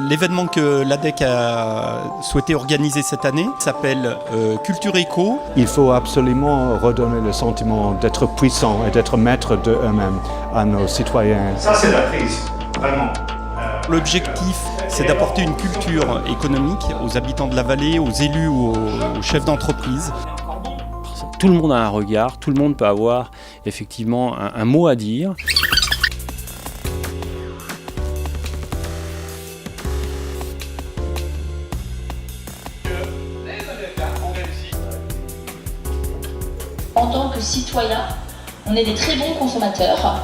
L'événement que l'ADEC a souhaité organiser cette année s'appelle Culture Éco. Il faut absolument redonner le sentiment d'être puissant et d'être maître d'eux-mêmes à nos citoyens. Ça, c'est la crise, vraiment. L'objectif, c'est d'apporter une culture économique aux habitants de la vallée, aux élus ou aux chefs d'entreprise. Tout le monde a un regard, tout le monde peut avoir effectivement un mot à dire. En tant que citoyen, on est des très bons consommateurs.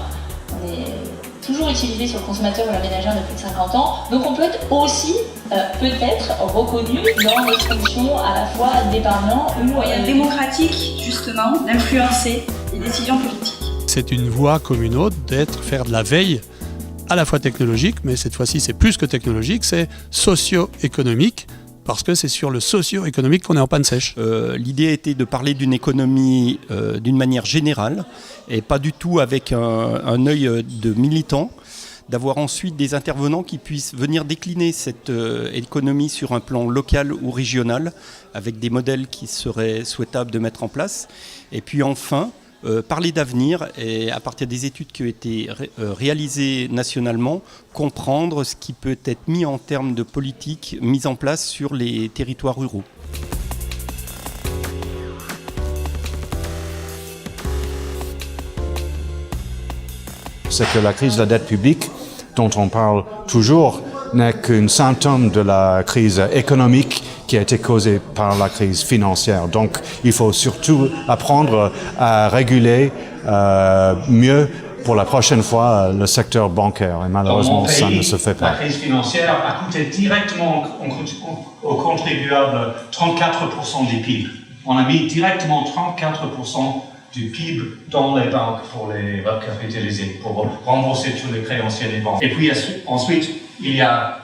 On est toujours utilisé sur le consommateur ou la ménagère de plus de 50 ans. Donc on peut être aussi peut-être reconnu dans notre fonction à la fois d'épargnant ou moyen démocratique justement d'influencer les décisions politiques. C'est une voie comme une autre faire de la veille à la fois technologique, mais cette fois-ci c'est plus que technologique, c'est socio-économique. Parce que c'est sur le socio-économique qu'on est en panne sèche. L'idée était de parler d'une économie d'une manière générale et pas du tout avec un œil de militant, d'avoir ensuite des intervenants qui puissent venir décliner cette économie sur un plan local ou régional avec des modèles qui seraient souhaitables de mettre en place. Et puis enfin, parler d'avenir et à partir des études qui ont été réalisées nationalement, comprendre ce qui peut être mis en termes de politique mise en place sur les territoires ruraux. C'est que la crise de la dette publique, dont on parle toujours, n'est qu'un symptôme de la crise économique qui a été causée par la crise financière. Donc, il faut surtout apprendre à réguler mieux pour la prochaine fois le secteur bancaire. Et malheureusement, ça ne se fait pas. La crise financière a coûté directement aux contribuables 34% du PIB. On a mis directement 34% du PIB dans les banques pour les recapitaliser, pour rembourser tous les créanciers des banques. Et puis ensuite, il y a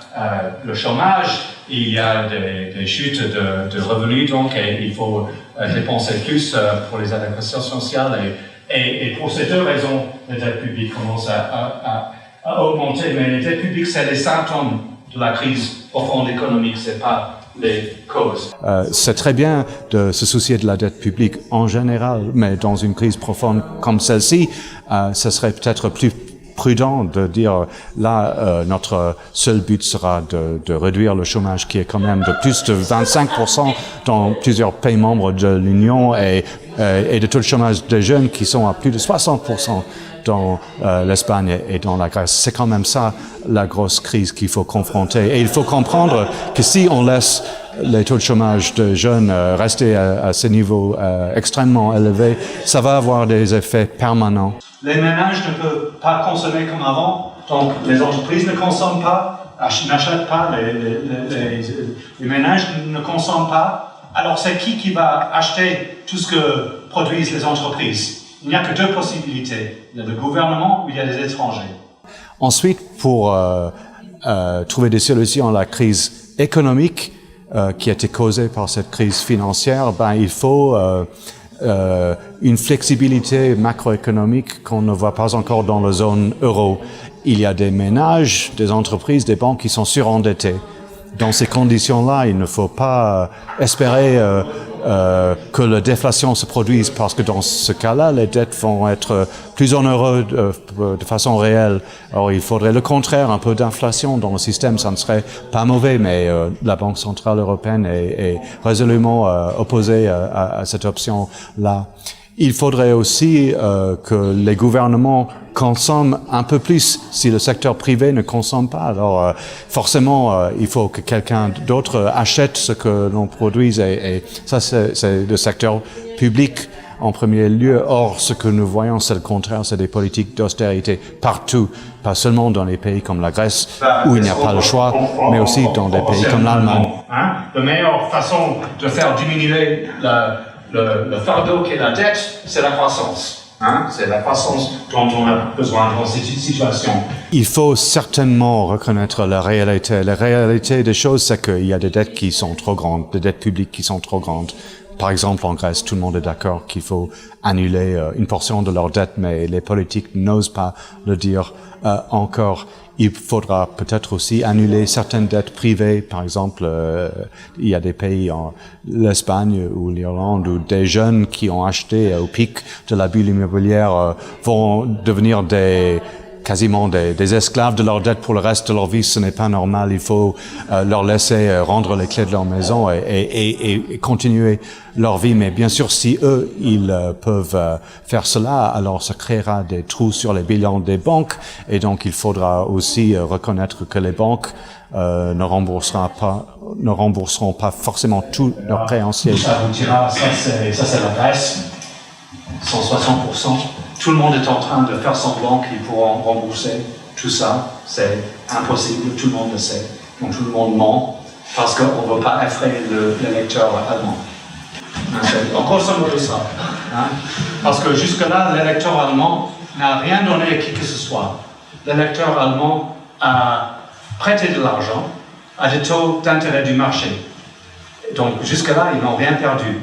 le chômage, il y a des chutes de revenus, donc il faut dépenser plus pour les allocations sociales. Et pour ces deux raisons, la dette publique commence à augmenter. Mais la dette publique, c'est les symptômes de la crise profonde économique, c'est pas les causes. C'est très bien de se soucier de la dette publique en général, mais dans une crise profonde comme celle-ci, ce serait peut-être plus prudent de dire là notre seul but sera de réduire le chômage qui est quand même de plus de 25% dans plusieurs pays membres de l'Union et de tout le chômage des jeunes qui sont à plus de 60% dans l'Espagne et dans la Grèce. C'est quand même ça la grosse crise qu'il faut confronter. Et il faut comprendre que si on laisse les taux de chômage de jeunes rester à ces niveaux extrêmement élevés, ça va avoir des effets permanents. Les ménages ne peuvent pas consommer comme avant, donc les entreprises ne consomment pas, n'achètent pas, les ménages ne consomment pas. Alors c'est qui va acheter tout ce que produisent les entreprises? Il n'y a que deux possibilités. Il y a le gouvernement ou il y a les étrangers. Ensuite, pour trouver des solutions à la crise économique qui a été causée par cette crise financière, il faut une flexibilité macroéconomique qu'on ne voit pas encore dans la zone euro. Il y a des ménages, des entreprises, des banques qui sont surendettés. Dans ces conditions-là, il ne faut pas espérer que la déflation se produise parce que dans ce cas-là, les dettes vont être plus onéreuses de façon réelle. Alors il faudrait le contraire, un peu d'inflation dans le système, ça ne serait pas mauvais, mais la Banque centrale européenne est résolument opposée à cette option-là. Il faudrait aussi que les gouvernements consomment un peu plus si le secteur privé ne consomme pas. Alors forcément, il faut que quelqu'un d'autre achète ce que l'on produise et ça c'est le secteur public en premier lieu. Or, ce que nous voyons, c'est le contraire, c'est des politiques d'austérité partout, pas seulement dans les pays comme la Grèce où il n'y a pas le choix, mais aussi dans des pays comme l'Allemagne. La meilleure façon de faire diminuer le fardeau qu'est la dette, c'est la croissance. C'est la croissance dont on a besoin dans cette situation. Il faut certainement reconnaître la réalité. La réalité des choses, c'est qu'il y a des dettes qui sont trop grandes, des dettes publiques qui sont trop grandes. Par exemple, en Grèce, tout le monde est d'accord qu'il faut annuler une portion de leurs dettes, mais les politiques n'osent pas le dire encore. il faudra peut-être aussi annuler certaines dettes privées. Par exemple, il y a des pays, l'Espagne ou l'Irlande, où des jeunes qui ont acheté au pic de la bulle immobilière vont devenir quasiment des esclaves de leurs dettes pour le reste de leur vie. Ce n'est pas normal. Il faut leur laisser rendre les clés de leur maison et continuer leur vie. Mais bien sûr, si eux, ils peuvent faire cela, alors ça créera des trous sur les bilans des banques. Et donc, il faudra aussi reconnaître que les banques ne rembourseront pas forcément tous leurs créanciers. Ça vous dira, ça c'est la Grèce, 160%. Tout le monde est en train de faire semblant qu'ils pourront rembourser tout ça. C'est impossible, tout le monde le sait. Donc tout le monde ment parce qu'on ne veut pas effrayer l'électeur allemand. C'est en grosso modo ça. Hein? Parce que jusque-là, l'électeur allemand n'a rien donné à qui que ce soit. L'électeur allemand a prêté de l'argent à des taux d'intérêt du marché. Donc jusque-là, ils n'ont rien perdu.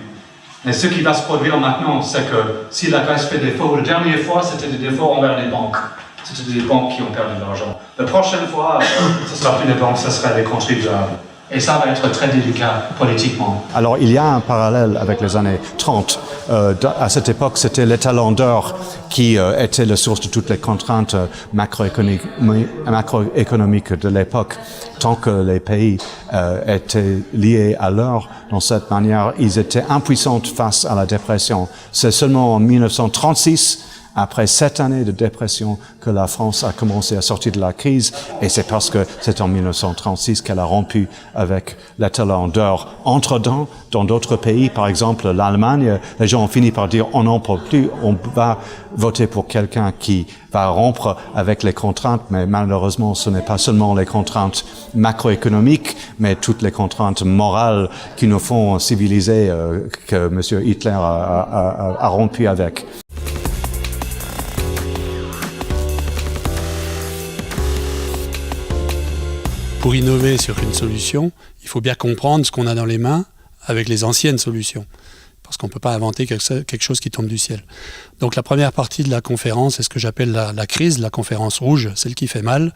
Mais ce qui va se produire maintenant, c'est que si la Grèce fait défaut, la dernière fois, c'était des défauts envers les banques. C'était des banques qui ont perdu de l'argent. La prochaine fois, ce ne sera plus les banques, ce sera les contribuables. Et ça va être très délicat politiquement. Alors, il y a un parallèle avec les années 30. À cette époque, c'était l'étalon d'or qui était la source de toutes les contraintes macroéconomiques de l'époque. Tant que les pays étaient liés à l'or, dans cette manière, ils étaient impuissants face à la dépression. C'est seulement en 1936, après 7 années de dépression, que la France a commencé à sortir de la crise, et c'est parce que c'est en 1936 qu'elle a rompu avec l'étalon d'or. Entre-temps, dans d'autres pays, par exemple l'Allemagne, les gens ont fini par dire on n'en peut plus, on va voter pour quelqu'un qui va rompre avec les contraintes, mais malheureusement ce n'est pas seulement les contraintes macroéconomiques, mais toutes les contraintes morales qui nous font civiliser que M. Hitler a rompu avec. Pour innover sur une solution, il faut bien comprendre ce qu'on a dans les mains avec les anciennes solutions. Parce qu'on ne peut pas inventer quelque chose qui tombe du ciel. Donc la première partie de la conférence, c'est ce que j'appelle la crise, la conférence rouge, celle qui fait mal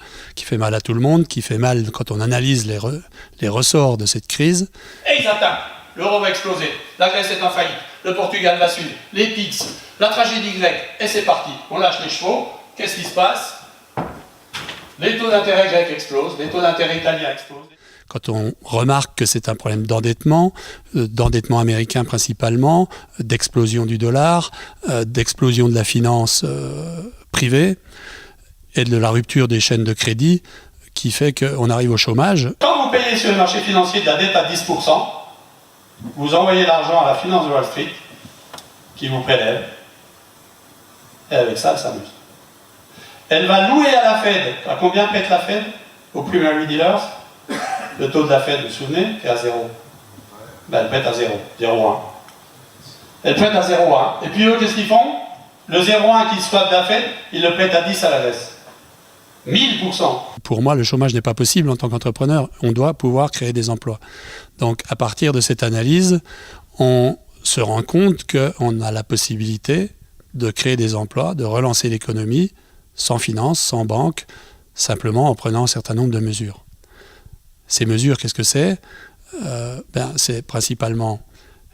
à tout le monde, qui fait mal quand on analyse les ressorts de cette crise. Et ils attaquent. L'euro va exploser, la Grèce est en faillite, le Portugal va suivre, les PIX, la tragédie grecque, et c'est parti. On lâche les chevaux, qu'est-ce qui se passe ? Les taux d'intérêt grecs explosent, les taux d'intérêt italiens explosent. Quand on remarque que c'est un problème d'endettement américain principalement, d'explosion du dollar, d'explosion de la finance privée et de la rupture des chaînes de crédit qui fait qu'on arrive au chômage. Quand vous payez sur le marché financier de la dette à 10%, vous envoyez l'argent à la finance de Wall Street qui vous prélève et avec ça, elle s'amuse. Elle va louer à la Fed. À combien prête la Fed aux primary dealers? Le taux de la Fed, vous vous souvenez, est à 0. Elle prête à 0, 0,1. Elle prête à 0,1. Et puis eux, qu'est-ce qu'ils font? Le 0,1 qu'ils swap de la Fed, ils le prêtent à 10 à la Grèce. 1000%. Pour moi, le chômage n'est pas possible en tant qu'entrepreneur. On doit pouvoir créer des emplois. Donc, à partir de cette analyse, on se rend compte qu'on a la possibilité de créer des emplois, de relancer l'économie, sans finance, sans banque, simplement en prenant un certain nombre de mesures. Ces mesures, qu'est-ce que c'est ? C'est principalement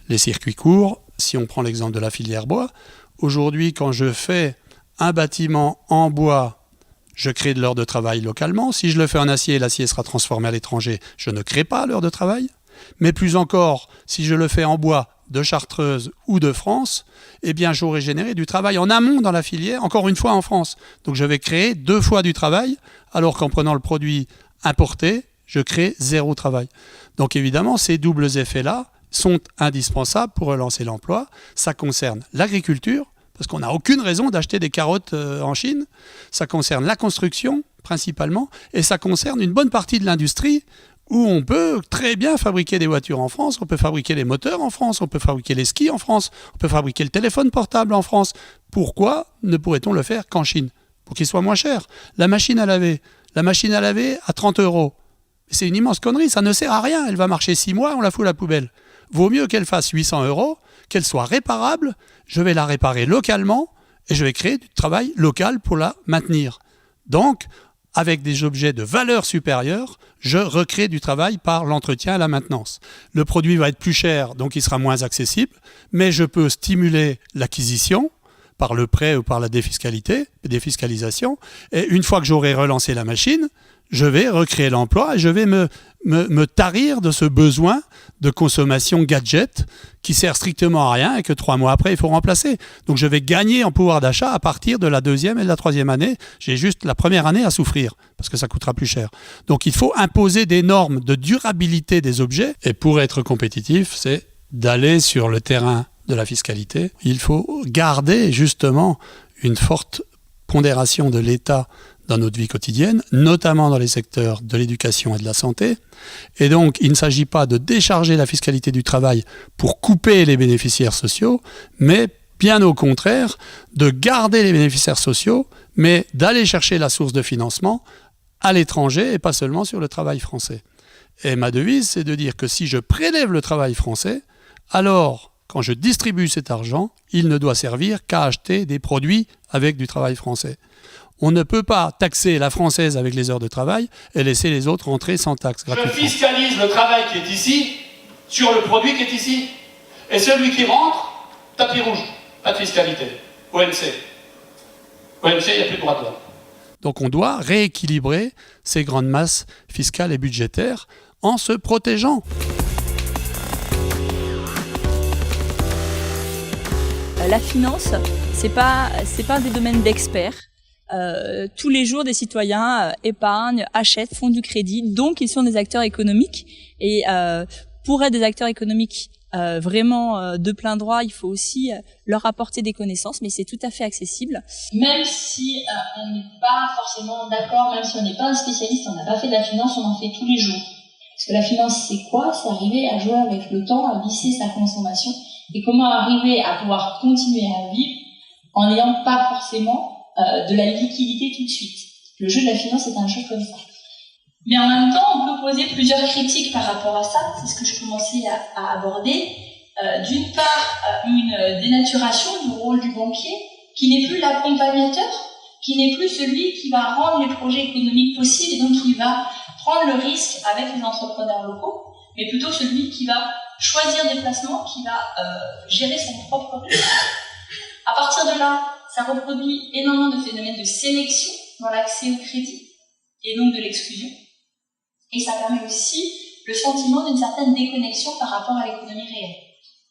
les circuits courts. Si on prend l'exemple de la filière bois, aujourd'hui, quand je fais un bâtiment en bois, je crée de l'heure de travail localement. Si je le fais en acier, l'acier sera transformé à l'étranger, je ne crée pas l'heure de travail. Mais plus encore, si je le fais en bois de Chartreuse ou de France, eh bien j'aurai généré du travail en amont dans la filière, encore une fois en France. Donc je vais créer 2 fois du travail, alors qu'en prenant le produit importé, je crée 0 travail. Donc évidemment, ces doubles effets-là sont indispensables pour relancer l'emploi. Ça concerne l'agriculture, parce qu'on n'a aucune raison d'acheter des carottes en Chine. Ça concerne la construction, principalement, et ça concerne une bonne partie de l'industrie, où on peut très bien fabriquer des voitures en France, on peut fabriquer les moteurs en France, on peut fabriquer les skis en France, on peut fabriquer le téléphone portable en France. Pourquoi ne pourrait-on le faire qu'en Chine? Pour qu'il soit moins cher. La machine à laver à 30 €. C'est une immense connerie, ça ne sert à rien. Elle va marcher 6 mois, on la fout à la poubelle. Vaut mieux qu'elle fasse 800 €, qu'elle soit réparable, je vais la réparer localement et je vais créer du travail local pour la maintenir. Donc, avec des objets de valeur supérieure, je recrée du travail par l'entretien et la maintenance. Le produit va être plus cher, donc il sera moins accessible, mais je peux stimuler l'acquisition par le prêt ou par la défiscalisation. Et une fois que j'aurai relancé la machine, je vais recréer l'emploi et je vais me tarir de ce besoin de consommation gadget qui sert strictement à rien et que 3 mois après, il faut remplacer. Donc je vais gagner en pouvoir d'achat à partir de la 2e et de la 3e année. J'ai juste la première année à souffrir parce que ça coûtera plus cher. Donc il faut imposer des normes de durabilité des objets. Et pour être compétitif, c'est d'aller sur le terrain de la fiscalité. Il faut garder justement une forte pondération de l'État dans notre vie quotidienne, notamment dans les secteurs de l'éducation et de la santé. Et donc, il ne s'agit pas de décharger la fiscalité du travail pour couper les bénéficiaires sociaux, mais bien au contraire, de garder les bénéficiaires sociaux, mais d'aller chercher la source de financement à l'étranger et pas seulement sur le travail français. Et ma devise, c'est de dire que si je prélève le travail français, alors, quand je distribue cet argent, il ne doit servir qu'à acheter des produits avec du travail français. On ne peut pas taxer la française avec les heures de travail et laisser les autres rentrer sans taxe gratuitement. Je fiscalise le travail qui est ici sur le produit qui est ici. Et celui qui rentre, tapis rouge, pas de fiscalité. OMC. OMC, il n'y a plus de droit de douane. Donc on doit rééquilibrer ces grandes masses fiscales et budgétaires en se protégeant. La finance, c'est pas des domaines d'experts. Tous les jours, des citoyens épargnent, achètent, font du crédit, donc ils sont des acteurs économiques. Et pour être des acteurs économiques vraiment de plein droit, il faut aussi leur apporter des connaissances, mais c'est tout à fait accessible. Même si on n'est pas forcément d'accord, même si on n'est pas un spécialiste, on n'a pas fait de la finance, on en fait tous les jours. Parce que la finance, c'est quoi? C'est arriver à jouer avec le temps, à lisser sa consommation, et comment arriver à pouvoir continuer à vivre en n'ayant pas forcément de la liquidité tout de suite. Le jeu de la finance est un jeu comme ça. Mais en même temps, on peut poser plusieurs critiques par rapport à ça, c'est ce que je commençais à aborder. D'une part, une dénaturation du rôle du banquier, qui n'est plus l'accompagnateur, qui n'est plus celui qui va rendre les projets économiques possibles et donc qui va prendre le risque avec les entrepreneurs locaux, mais plutôt celui qui va choisir des placements, qui va gérer son propre risque. À partir de là, ça reproduit énormément de phénomènes de sélection dans l'accès au crédit et donc de l'exclusion. Et ça permet aussi le sentiment d'une certaine déconnexion par rapport à l'économie réelle.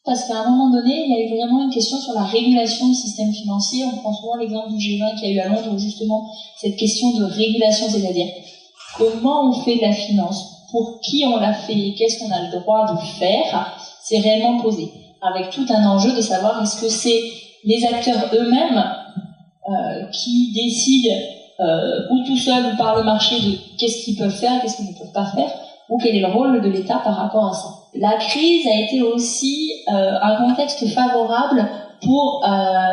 Parce qu'à un moment donné, il y a eu vraiment une question sur la régulation du système financier. On prend souvent l'exemple du G20 qu'il y a eu à Londres, où justement cette question de régulation, c'est-à-dire comment on fait de la finance, pour qui on la fait et qu'est-ce qu'on a le droit de faire, c'est réellement posé. Avec tout un enjeu de savoir est-ce que c'est les acteurs eux-mêmes qui décident ou tout seuls ou par le marché de qu'est-ce qu'ils peuvent faire, qu'est-ce qu'ils ne peuvent pas faire, ou quel est le rôle de l'État par rapport à ça. La crise a été aussi un contexte favorable pour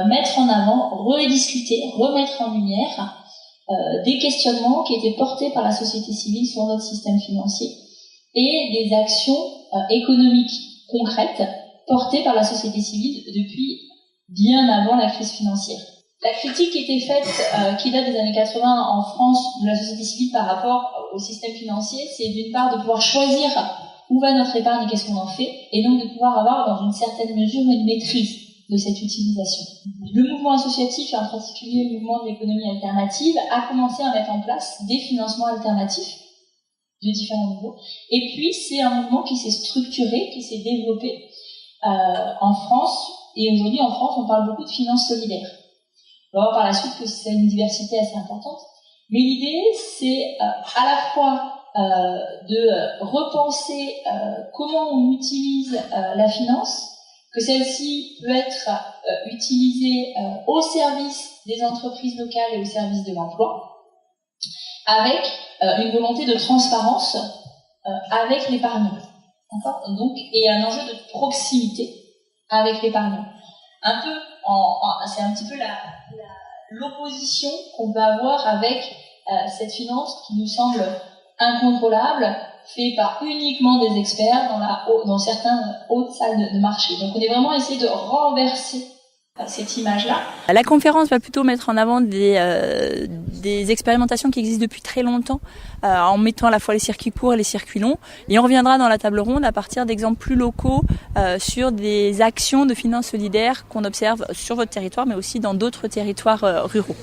mettre en avant, rediscuter, remettre en lumière des questionnements qui étaient portés par la société civile sur notre système financier et des actions économiques concrètes portées par la société civile depuis bien avant la crise financière. La critique qui était faite, qui date des années 80 en France de la société civile par rapport au système financier, c'est d'une part de pouvoir choisir où va notre épargne et qu'est-ce qu'on en fait, et donc de pouvoir avoir dans une certaine mesure une maîtrise de cette utilisation. Le mouvement associatif, et en particulier le mouvement de l'économie alternative, a commencé à mettre en place des financements alternatifs de différents niveaux, et puis c'est un mouvement qui s'est structuré, qui s'est développé en France, et aujourd'hui en France on parle beaucoup de finances solidaires. On va voir par la suite que c'est une diversité assez importante. Mais l'idée, c'est à la fois de repenser comment on utilise la finance, que celle-ci peut être utilisée au service des entreprises locales et au service de l'emploi, avec une volonté de transparence avec l'épargnant. Donc, et un enjeu de proximité avec l'épargnant. Un peu, c'est un petit peu l'opposition qu'on peut avoir avec cette finance qui nous semble incontrôlable, fait par uniquement des experts dans certaines hautes salles de marché. Donc on est vraiment essayé de renverser cette image-là. La conférence va plutôt mettre en avant des expérimentations qui existent depuis très longtemps, en mettant à la fois les circuits courts et les circuits longs. Et on reviendra dans la table ronde à partir d'exemples plus locaux sur des actions de finances solidaires qu'on observe sur votre territoire, mais aussi dans d'autres territoires ruraux.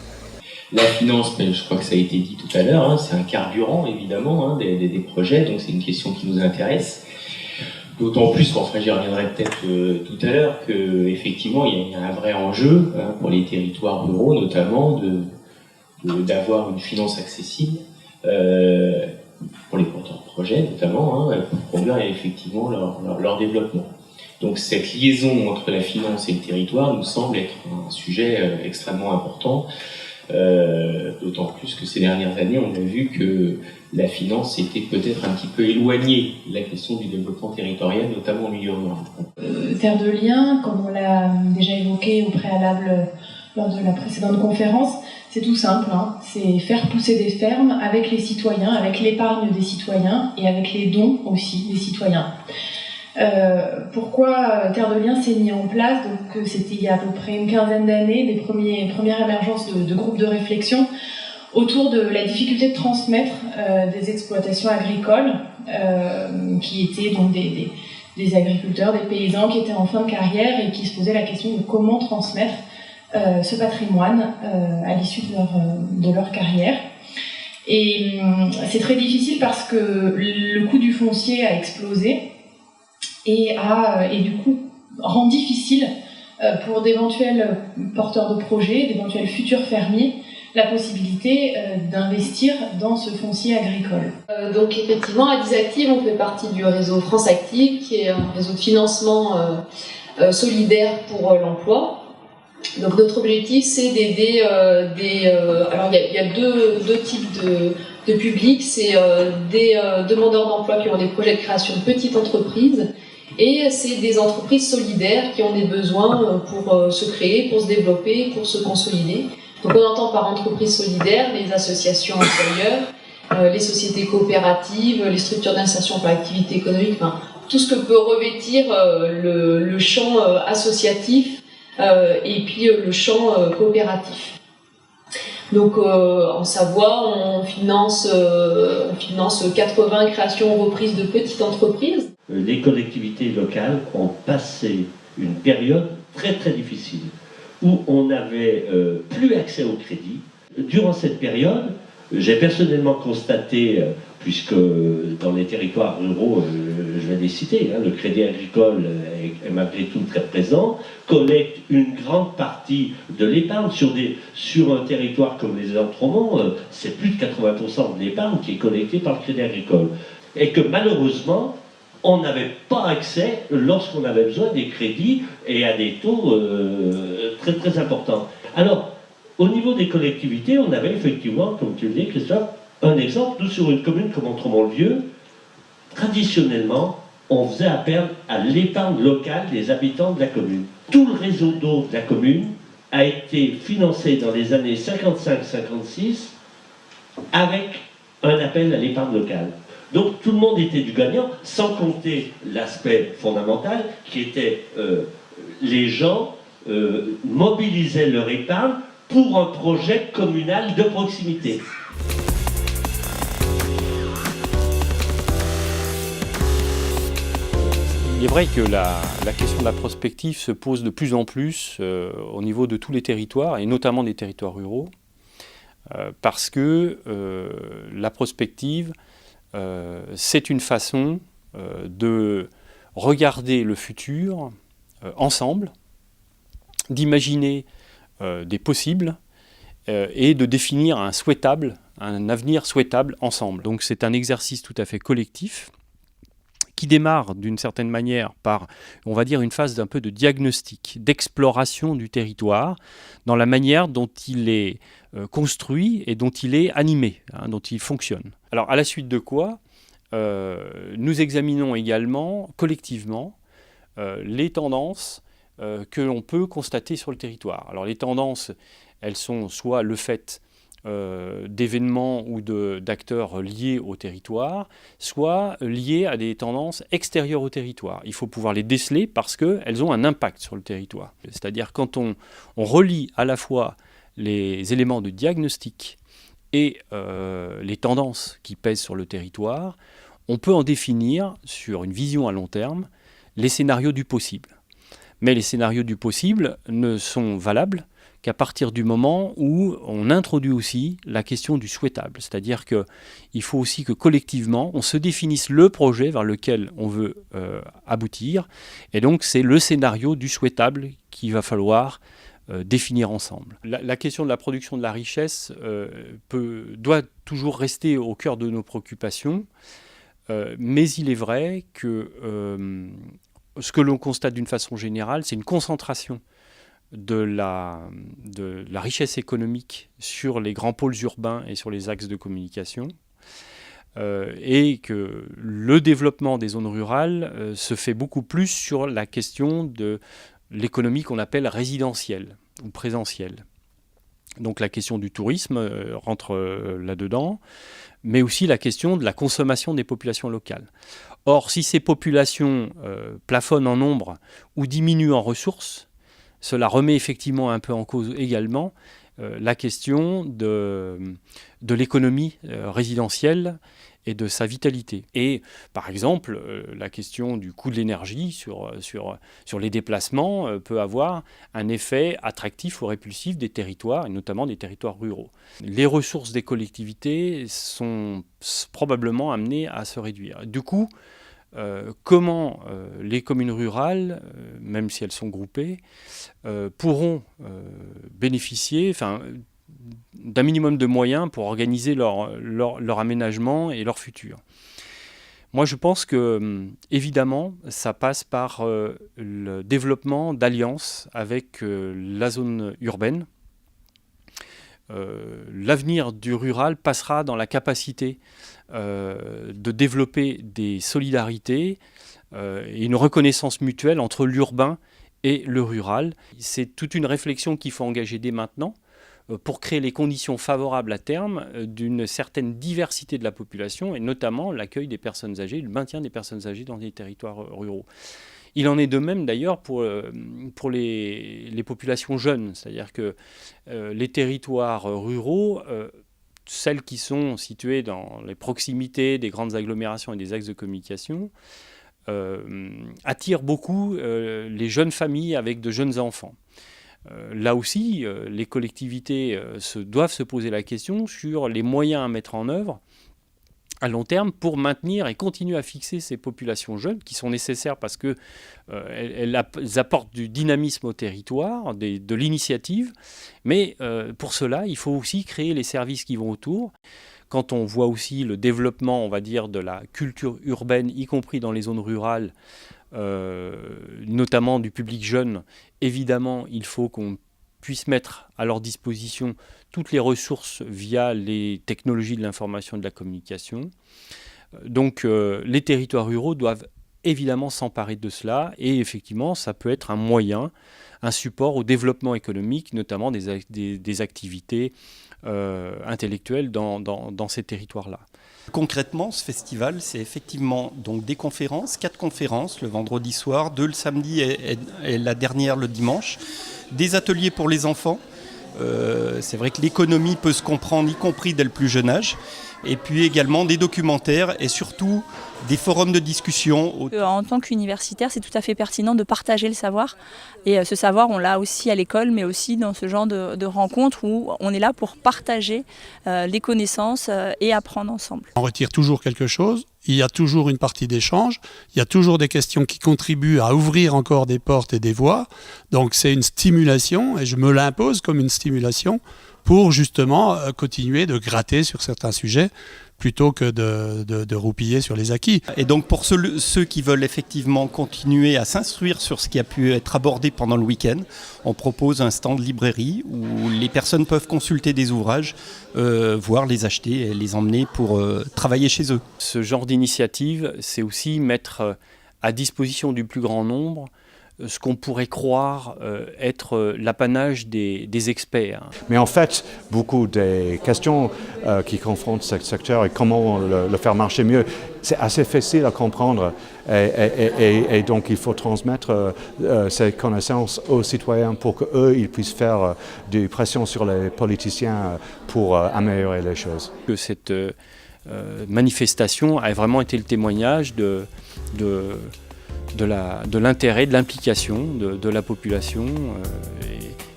La finance, je crois que ça a été dit tout à l'heure, c'est un carburant évidemment des projets, donc c'est une question qui nous intéresse. D'autant plus, j'y reviendrai peut-être tout à l'heure, qu'effectivement il y a un vrai enjeu pour les territoires ruraux, notamment d'avoir une finance accessible pour les porteurs de projets, notamment, pour conduire effectivement leur développement. Donc cette liaison entre la finance et le territoire nous semble être un sujet extrêmement important. D'autant plus que ces dernières années, on a vu que la finance était peut-être un petit peu éloignée de la question du développement territorial, notamment au milieu rural. Terre de liens, comme on l'a déjà évoqué au préalable lors de la précédente conférence, c'est tout simple, c'est faire pousser des fermes avec les citoyens, avec l'épargne des citoyens et avec les dons aussi des citoyens. Pourquoi Terre de Liens s'est mis en place? Donc c'était il y a à peu près une quinzaine d'années, les premières émergences de groupes de réflexion autour de la difficulté de transmettre des exploitations agricoles qui étaient donc des agriculteurs, des paysans qui étaient en fin de carrière et qui se posaient la question de comment transmettre ce patrimoine à l'issue de leur carrière. Et c'est très difficile parce que le coût du foncier a explosé et du coup rend difficile pour d'éventuels porteurs de projets, d'éventuels futurs fermiers, la possibilité d'investir dans ce foncier agricole. Donc effectivement, à Disactive, on fait partie du réseau France Active, qui est un réseau de financement solidaire pour l'emploi. Donc notre objectif, c'est d'aider alors il y a deux types de publics, c'est des demandeurs d'emploi qui ont des projets de création de petites entreprises, et c'est des entreprises solidaires qui ont des besoins pour se créer, pour se développer, pour se consolider. Donc on entend par entreprises solidaires les associations employeurs, les sociétés coopératives, les structures d'insertion par l'activité économique, tout ce que peut revêtir le champ associatif et puis le champ coopératif. Donc en Savoie, on finance 80 créations ou reprises de petites entreprises. Les collectivités locales ont passé une période très très difficile où on n'avais plus accès au crédit. Durant cette période, j'ai personnellement constaté, puisque dans les territoires ruraux, je vais les citer, le Crédit Agricole est malgré tout très présent, collecte une grande partie de l'épargne sur un territoire comme les Outre-Romont, c'est plus de 80% de l'épargne qui est collectée par le Crédit Agricole. Et que malheureusement, on n'avait pas accès lorsqu'on avait besoin des crédits et à des taux très très importants. Alors, au niveau des collectivités, on avait effectivement, comme tu le dis, Christophe, un exemple. Nous, sur une commune comme Entremont-le-Vieux, traditionnellement, on faisait appel à l'épargne locale des habitants de la commune. Tout le réseau d'eau de la commune a été financé dans les années 55-56 avec un appel à l'épargne locale. Donc tout le monde était du gagnant, sans compter l'aspect fondamental qui était les gens mobilisaient leur épargne pour un projet communal de proximité. Il est vrai que la question de la prospective se pose de plus en plus au niveau de tous les territoires, et notamment des territoires ruraux, parce que la prospective, c'est une façon de regarder le futur ensemble, d'imaginer des possibles et de définir un avenir souhaitable ensemble. Donc c'est un exercice tout à fait collectif qui démarre d'une certaine manière par, on va dire, une phase d'un peu de diagnostic, d'exploration du territoire, dans la manière dont il est construit et dont il est animé, dont il fonctionne. Alors à la suite de quoi, nous examinons également collectivement les tendances que l'on peut constater sur le territoire. Alors les tendances, elles sont soit le fait d'événements ou d'acteurs liés au territoire, soit liés à des tendances extérieures au territoire. Il faut pouvoir les déceler parce qu'elles ont un impact sur le territoire. C'est-à-dire quand on relie à la fois les éléments de diagnostic et les tendances qui pèsent sur le territoire, on peut en définir, sur une vision à long terme, les scénarios du possible. Mais les scénarios du possible ne sont valables qu'à partir du moment où on introduit aussi la question du souhaitable. C'est-à-dire qu'il faut aussi que collectivement, on se définisse le projet vers lequel on veut aboutir. Et donc, c'est le scénario du souhaitable qu'il va falloir définir ensemble. La question de la production de la richesse doit toujours rester au cœur de nos préoccupations. Mais il est vrai que ce que l'on constate d'une façon générale, c'est une concentration de la richesse économique sur les grands pôles urbains et sur les axes de communication, et que le développement des zones rurales se fait beaucoup plus sur la question de l'économie qu'on appelle résidentielle ou présentielle. Donc la question du tourisme rentre là-dedans, mais aussi la question de la consommation des populations locales. Or, si ces populations plafonnent en nombre ou diminuent en ressources, cela remet effectivement un peu en cause également la question de l'économie résidentielle et de sa vitalité. Et par exemple, la question du coût de l'énergie sur les déplacements peut avoir un effet attractif ou répulsif des territoires, et notamment des territoires ruraux. Les ressources des collectivités sont probablement amenées à se réduire. Du coup, comment les communes rurales, même si elles sont groupées, pourront bénéficier d'un minimum de moyens pour organiser leur aménagement et leur futur. Moi, je pense que, évidemment, ça passe par le développement d'alliances avec la zone urbaine. L'avenir du rural passera dans la capacité de développer des solidarités et une reconnaissance mutuelle entre l'urbain et le rural. C'est toute une réflexion qu'il faut engager dès maintenant pour créer les conditions favorables à terme d'une certaine diversité de la population et notamment l'accueil des personnes âgées, le maintien des personnes âgées dans les territoires ruraux. Il en est de même d'ailleurs pour les populations jeunes, c'est-à-dire que les territoires ruraux, celles qui sont situées dans les proximités des grandes agglomérations et des axes de communication, attirent beaucoup les jeunes familles avec de jeunes enfants. Là aussi, les collectivités doivent se poser la question sur les moyens à mettre en œuvre à long terme pour maintenir et continuer à fixer ces populations jeunes qui sont nécessaires parce qu'elles apportent du dynamisme au territoire, de l'initiative. Mais pour cela, il faut aussi créer les services qui vont autour. Quand on voit aussi le développement, on va dire, de la culture urbaine, y compris dans les zones rurales, notamment du public jeune, évidemment, il faut qu'on puisse mettre à leur disposition toutes les ressources via les technologies de l'information et de la communication. Donc les territoires ruraux doivent évidemment s'emparer de cela et effectivement ça peut être un moyen, un support au développement économique, notamment des activités intellectuelles dans ces territoires-là. Concrètement, ce festival, c'est effectivement donc des conférences, 4 conférences le vendredi soir, 2 le samedi et la dernière le dimanche, des ateliers pour les enfants. C'est vrai que l'économie peut se comprendre, y compris dès le plus jeune âge. Et puis également des documentaires et surtout des forums de discussion. En tant qu'universitaire, c'est tout à fait pertinent de partager le savoir. Et ce savoir, on l'a aussi à l'école, mais aussi dans ce genre de rencontres où on est là pour partager les connaissances et apprendre ensemble. On retire toujours quelque chose, il y a toujours une partie d'échange, il y a toujours des questions qui contribuent à ouvrir encore des portes et des voies. Donc c'est une stimulation, et je me l'impose comme une stimulation, pour justement continuer de gratter sur certains sujets plutôt que de roupiller sur les acquis. Et donc pour ceux qui veulent effectivement continuer à s'instruire sur ce qui a pu être abordé pendant le week-end, on propose un stand librairie où les personnes peuvent consulter des ouvrages, voire les acheter et les emmener pour travailler chez eux. Ce genre d'initiative, c'est aussi mettre à disposition du plus grand nombre ce qu'on pourrait croire être l'apanage des experts. Mais en fait, beaucoup des questions qui confrontent ce secteur et comment le faire marcher mieux, c'est assez facile à comprendre. Et donc, il faut transmettre ces connaissances aux citoyens pour qu'eux, ils puissent faire des pressions sur les politiciens pour améliorer les choses. Que cette manifestation a vraiment été le témoignage de l'intérêt, de l'implication de la population.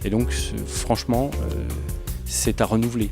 Et donc, franchement, c'est à renouveler.